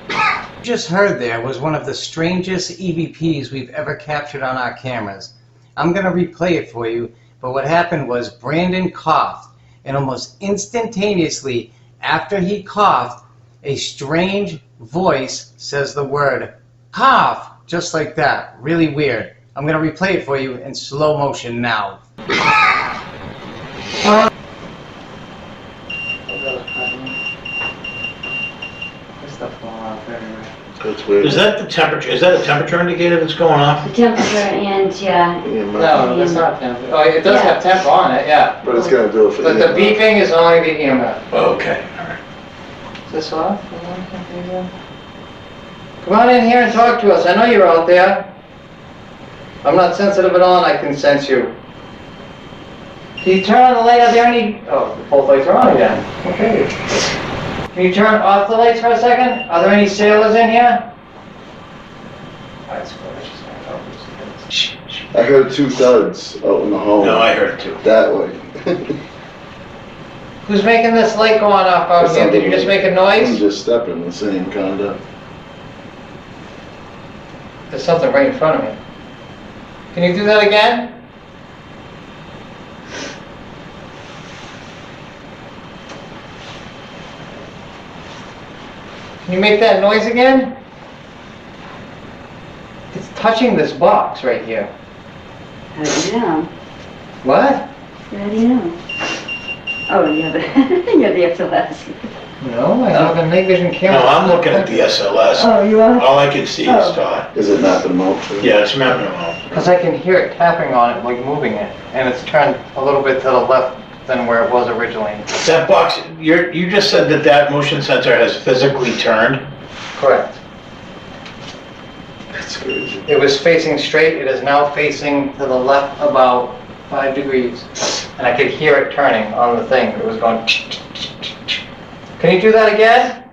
S12: Just heard there was one of the strangest EVPs we've ever captured on our cameras. I'm going to replay it for you, but what happened was Brandon coughed, and almost instantaneously after he coughed, a strange voice says the word cough, just like that. Really weird. I'm going to replay it for you in slow motion now.
S11: That's weird.
S7: Is that the temperature? Is that a temperature indicator that's going off?
S6: The temperature and, yeah.
S5: No, that's not temp. Oh, it does have temp on it, yeah.
S11: But it's gonna do it for
S5: But the
S11: EMF.
S5: beeping is only the EMF.
S7: Okay, all right.
S5: Is this off? Come on in here and talk to us. I know you're out there. I'm not sensitive at all, and I can sense you. Can you turn on the light? Are there any? Oh, both lights are on again. Okay. Can you turn off the lights for a second? Are there any sailors in here? That's
S11: I heard two thuds out in the hall.
S7: No, I heard two.
S11: That way.
S5: Who's making this light go on off out here? Did you just make a
S11: I'm
S5: noise?
S11: just stepping the same kind of.
S5: There's something right in front of me. Can you do that again? Can you make that noise again? It's touching this box right here.
S6: How do you know?
S5: What?
S6: How do you know? Oh, you have the SLS.
S5: No, I have a night vision camera.
S7: No, I'm looking at the SLS.
S6: Oh, you are?
S7: All I can see is Todd.
S11: Is it mapping them out?
S7: Yeah, it's mapping them out.
S5: Because I can hear it tapping on it, like moving it. And it's turned a little bit to the left than where it was originally.
S7: That box, you just said that that motion sensor has physically turned?
S5: Correct.
S11: That's crazy.
S5: It was facing straight, it is now facing to the left about 5 degrees. And I could hear it turning on the thing. It was going. Can you do that again?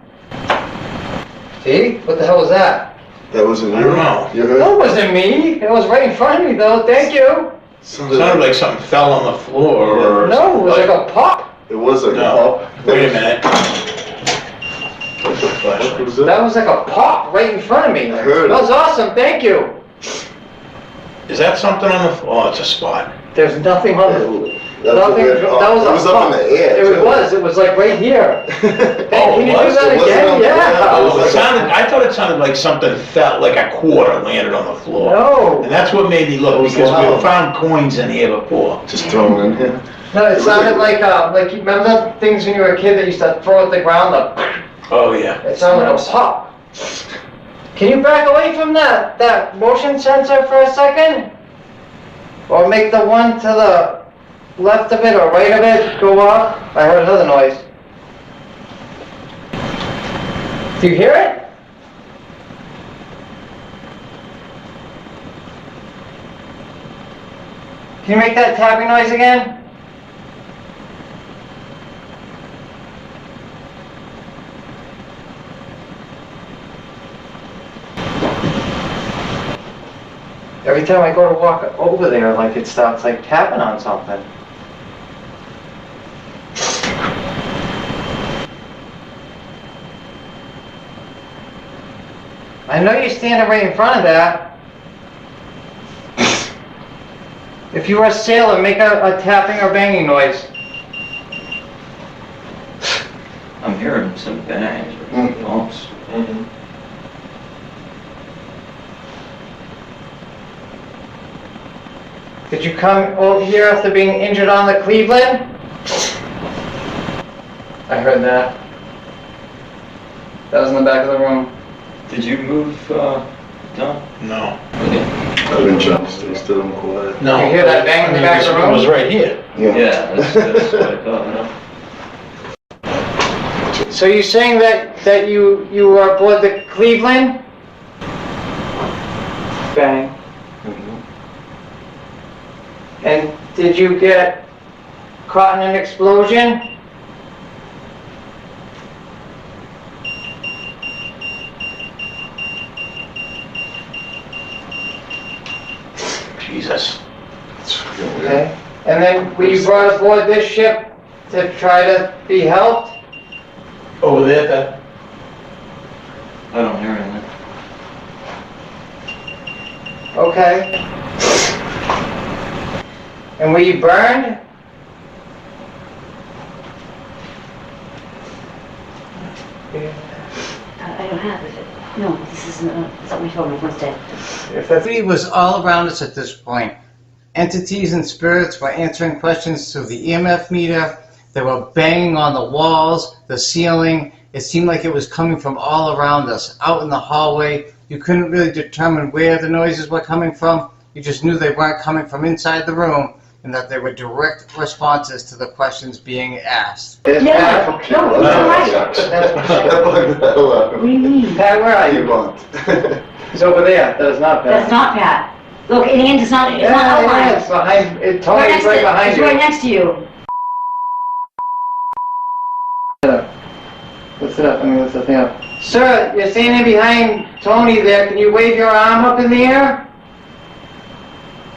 S5: See? What the hell was that?
S11: That wasn't you?
S7: I don't know.
S11: You heard?
S5: That wasn't me. It was right in front of me though. Thank you.
S7: Sounded like something fell on the floor or
S5: No, it was like a pop.
S11: It was like
S7: No.
S11: a pop.
S7: Wait a minute.
S11: What was that?
S5: That was like a pop right in front of me.
S11: I heard
S5: That
S11: it.
S5: was awesome. Thank you.
S7: Is that something on the floor? Oh, it's a spot.
S5: There's nothing on the.
S11: That was a
S5: Nothing.
S11: weird pop.
S5: That was
S11: It
S5: a
S11: was
S5: pop.
S11: up in the air.
S5: It
S11: too.
S5: was. It was like right here.
S7: Oh,
S5: Can you do
S7: was?
S5: that
S11: It wasn't
S5: again?
S11: on the ground.
S5: Yeah.
S11: It was
S7: It sounded, I thought it sounded like something fell, like a quarter landed on the floor.
S5: No.
S7: And that's what made me look, because we found coins in here before.
S11: Just thrown in here.
S5: No, it sounded like you remember things when you were a kid that you used to throw at the ground?
S7: Oh, yeah.
S5: It sounded like a pop. Can you back away from that motion sensor for a second? Or make the one to the left of it or right of it go off? I heard another noise. Do you hear it? Can you make that tapping noise again? Every time I go to walk over there, like it starts like tapping on something. I know you're standing right in front of that. If you were a sailor, make a tapping or banging noise.
S10: I'm hearing some bangs or bumps.
S5: Did you come over here after being injured on the Cleveland? I heard that. That was in the back of the room.
S10: Did you move, Don?
S7: No.
S11: I've been trying to stay still and quiet.
S7: No.
S5: You hear that bang in the back of the
S7: This
S5: room?
S7: was right here.
S10: Yeah, that's what I thought, no?
S5: So you're saying that you were aboard the Cleveland? Bang. And did you get caught in an explosion?
S7: Jesus.
S5: Okay. And then were you brought aboard this ship to try to be helped?
S7: Over there, that.
S10: I don't hear anything.
S5: Okay. And were you burned?
S2: I don't have it. No, this is not, it's on my phone, I must have.
S12: Everybody was all around us at this point. Entities and spirits were answering questions through the EMF meter. They were banging on the walls, the ceiling. It seemed like it was coming from all around us. Out in the hallway, you couldn't really determine where the noises were coming from. You just knew they weren't coming from inside the room and that they were direct responses to the questions being asked.
S2: Yeah, no, it's all right. What do you mean?
S5: Pat, where are you? He's over there. That is not Pat.
S2: That's not Pat. Look, and it's not, it's not outlined.
S5: It's behind, Tony's right behind
S2: It's
S5: you.
S2: right next to you.
S5: What's it up? I mean, what's the thing up? Sir, you're standing behind Tony there. Can you wave your arm up in the air?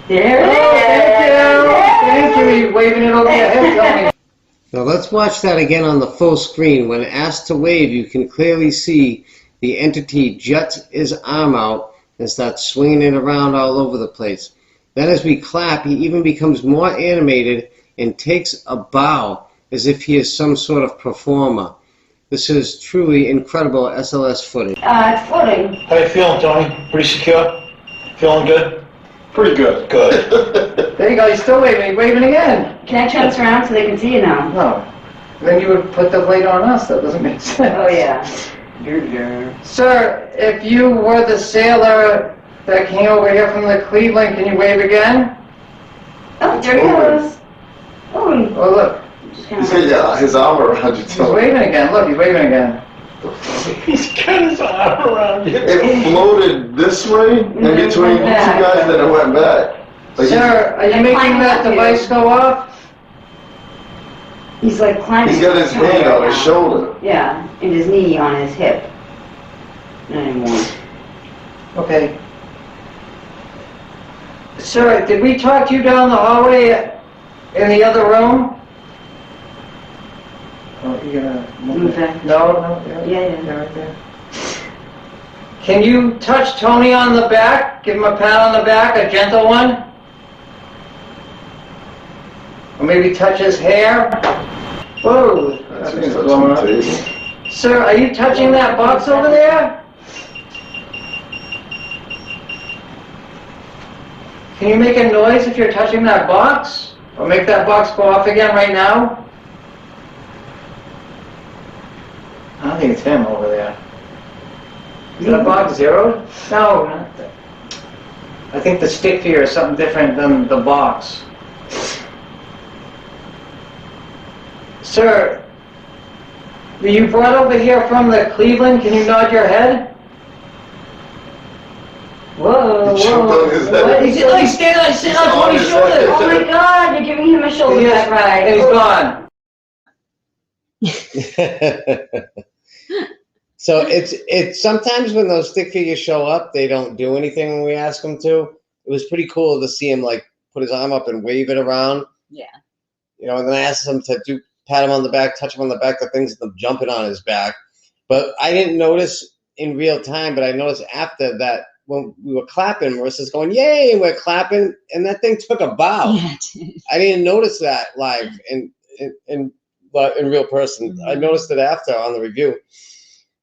S2: There it is.
S5: Thank you. He's waving it over your head, Tony.
S1: Now let's watch that again on the full screen. When asked to wave, you can clearly see the entity juts his arm out and starts swinging it around all over the place. Then as we clap, he even becomes more animated and takes a bow as if he is some sort of performer. This is truly incredible SLS footage.
S2: It's floating.
S7: How you feeling, Tony? Pretty secure? Feeling good?
S11: Pretty good.
S7: Good.
S5: There you go. He's still waving. He's waving again.
S2: Can I turn this around so they can see you now?
S5: No. Then you would put the blade on us. That doesn't make sense.
S2: Oh, yeah.
S5: Sir, if you were the sailor that came over here from the Cleveland, can you wave again?
S2: Oh, there he goes. Oh,
S5: Oh, look.
S2: just
S11: He's got his arm around you,
S5: He's
S11: Tony.
S5: waving again. Look, he's waving again.
S7: He's got his arm around you.
S11: It floated this way in between you two guys, and then it went back. Like
S5: Sir, are you making that device go off?
S2: He's like climbing.
S11: he's got his hand on his shoulder.
S2: Yeah, and his knee on his hip. Not anymore.
S5: Okay. Sir, did we talk to you down the hallway in the other room? Oh, you gonna
S2: Move back.
S5: No,
S2: Yeah.
S5: right there. Can you touch Tony on the back? Give him a pat on the back, a gentle one? Or maybe touch his hair? Whoa,
S11: That's
S5: something's
S11: touching
S5: going
S11: the
S5: on.
S11: table.
S5: Sir, are you touching that box over there? Can you make a noise if you're touching that box? Or make that box go off again right now? I don't think it's him over there. Is that box zeroed? No, not that. I think the stick figure is something different than the box. Sir, were you brought over here from the Cleveland? Can you nod your head? Whoa,
S11: He jumped
S5: whoa.
S11: on his head.
S5: What? He's like sitting on Tony's
S11: his
S5: shoulder.
S11: head.
S2: Oh my God, you're giving him a shoulder
S5: Yes,
S2: back
S5: and
S2: ride.
S5: he's gone.
S1: So it's sometimes when those stick figures show up, they don't do anything when we ask them to. It was pretty cool to see him like put his arm up and wave it around.
S6: Yeah.
S1: You know, and then I asked him to pat him on the back, touch him on the back, the things that jumping on his back. But I didn't notice in real time, but I noticed after that when we were clapping, Marissa's going, yay, and we're clapping, and that thing took a bow.
S6: Yeah, it did.
S1: I didn't notice that live in real person. I noticed it after on the review.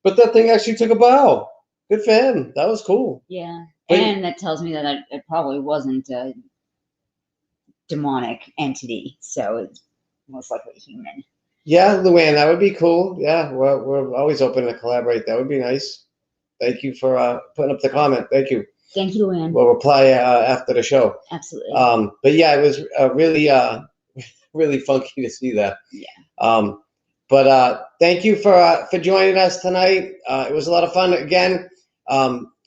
S1: But that thing actually took a bow. Good for him. That was cool.
S6: Yeah.
S1: But-
S6: And that tells me that it probably wasn't a demonic entity, so it's most likely human.
S1: Yeah, Luann, that would be cool. Yeah, we're always open to collaborate. That would be nice. Thank you for putting up the comment. Thank you.
S6: Thank you, Luann.
S1: We'll reply after the show.
S6: Absolutely.
S1: But yeah, it was really really funky to see that.
S6: Yeah.
S1: But thank you for joining us tonight. It was a lot of fun. Again,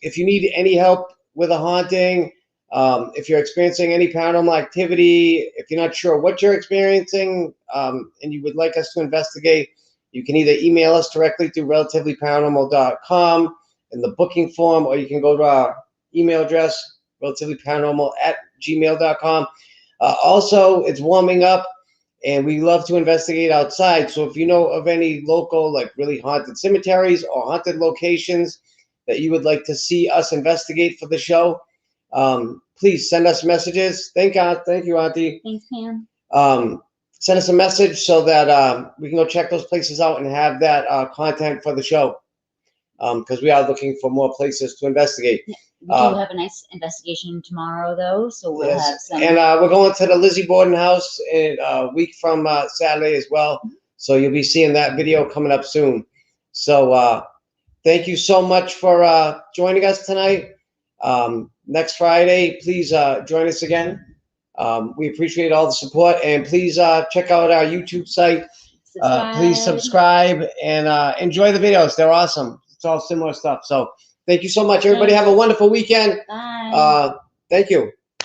S1: if you need any help with a haunting, if you're experiencing any paranormal activity, if you're not sure what you're experiencing, and you would like us to investigate, you can either email us directly through relativelyparanormal.com in the booking form, or you can go to our email address, relativelyparanormal@gmail.com. Also, it's warming up, and we love to investigate outside. So if you know of any local, like really haunted cemeteries or haunted locations that you would like to see us investigate for the show, please send us messages. Thank you, Auntie.
S6: Thanks, Pam.
S1: Send us a message so that we can go check those places out and have that content for the show. Because we are looking for more places to investigate.
S6: Yeah. We do have a nice investigation tomorrow, though, so we'll have some.
S1: And we're going to the Lizzie Borden house in a week from Saturday as well. So you'll be seeing that video coming up soon. So thank you so much for joining us tonight. Next Friday, please join us again. We appreciate all the support, and please check out our YouTube site. Please subscribe and enjoy the videos. They're awesome. It's all similar stuff. So thank you so much. Everybody have a wonderful weekend.
S6: Bye.
S1: Thank you.